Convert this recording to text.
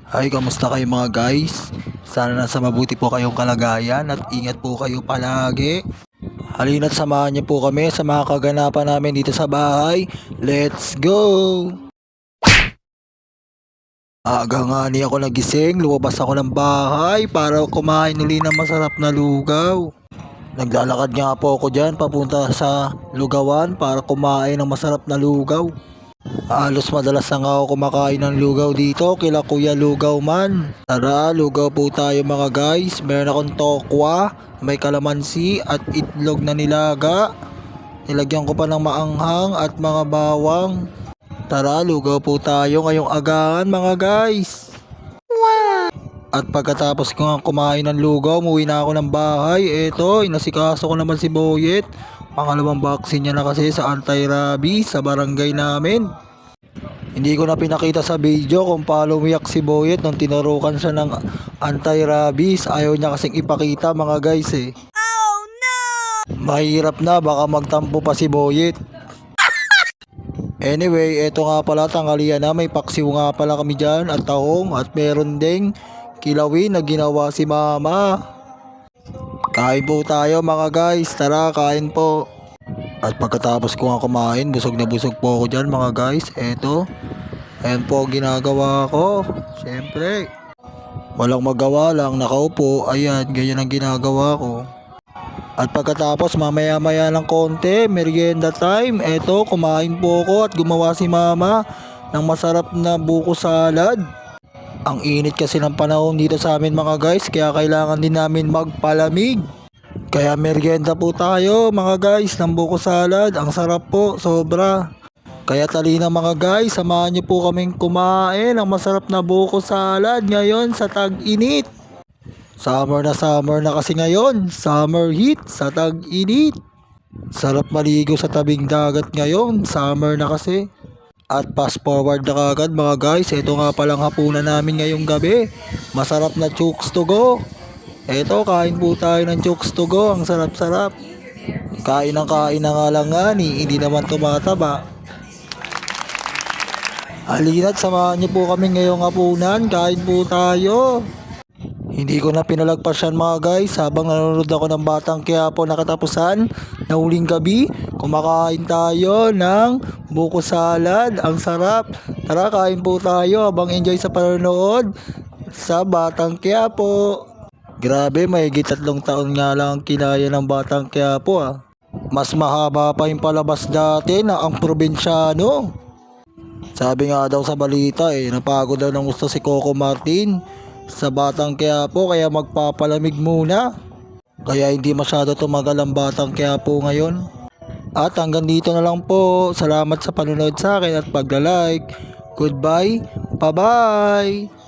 Hi, kamusta kayo mga guys? Sana nasa mabuti po kayong kalagayan at ingat po kayo palagi. Halina't samahan niyo po kami sa mga kaganapan namin dito sa bahay. Let's go! Aga nga ni ako nagising, lumabas ako ng bahay para kumain uli ng masarap na lugaw. Naglalakad nga po ako dyan papunta sa lugawan para kumain ng masarap na lugaw. Halos madalas na nga ako kumakain ng lugaw dito kila Kuya Lugaw Man. Tara, lugaw po tayo mga guys. Meron akong tokwa, may kalamansi at itlog na nilaga. Nilagyan ko pa ng maanghang at mga bawang. Tara, lugaw po tayo ngayong agahan mga guys. At pagkatapos ko nga kumain ng lugaw, umuwi na ako ng bahay. Eto, inasikaso ko naman si Boyet. Pangalawang vaccine niya na kasi sa anti-rabies sa barangay namin. Hindi ko na pinakita sa video kung paano umiyak si Boyet nung tinurukan siya ng anti-rabies. Ayaw niya kasing ipakita mga guys eh. Oh no! Mahirap na, baka magtampo pa si Boyet. Anyway, eto nga pala, tanghalian na, may paksiw nga pala kami dyan at tahong at meron ding kilawin na ginawa si mama. Kain po tayo mga guys, tara kain po. At pagkatapos ko nga kumain, busog na busog po ako dyan mga guys. Eto, ayan po ang ginagawa ko. Siyempre, walang magawa lang, nakaupo. Ayan, ganyan ang ginagawa ko. At pagkatapos mamaya maya ng konti, merienda time. Eto, kumain po ako at gumawa si mama ng masarap na buko salad. Ang init kasi ng panahon dito sa amin mga guys, kaya kailangan din namin magpalamig. Kaya merienda po tayo mga guys ng buko salad. Ang sarap po, sobra. Kaya talina mga guys, samahan niyo po kaming kumain ng masarap na buko salad ngayon sa tag-init. Summer na kasi ngayon, summer heat sa tag-init. Sarap maligo sa tabing dagat ngayon, summer na kasi. At fast forward na kagad mga guys, ito nga palang hapunan namin ngayong gabi. Masarap na chooks to go. Eto, kain po tayo ng chooks to go, ang sarap-sarap. Kain na nga lang nga ni, hindi naman tumataba. Halina't samahan niyo po kami ngayong hapunan, kain po tayo. Hindi ko na pinalagpas yan mga guys habang nanonood ako ng Batang Quiapo na katapusan na huling gabi. Kumakain tayo ng buko salad. Ang sarap. Tara kain po tayo habang enjoy sa panonood sa Batang Quiapo. Grabe, mahigit 3 taon nga lang ang kinaya ng Batang Quiapo ah. Mas mahaba pa yung palabas dati na ang probinsyano. Sabi nga daw sa balita napagod daw ng gusto si Coco Martin sa Batang Quiapo kaya magpapalamig muna. Kaya hindi masyado tumagal ang Batang Quiapo ngayon. At hanggang dito na lang po. Salamat sa panonood sa akin at pagla-like. Goodbye. Bye-bye.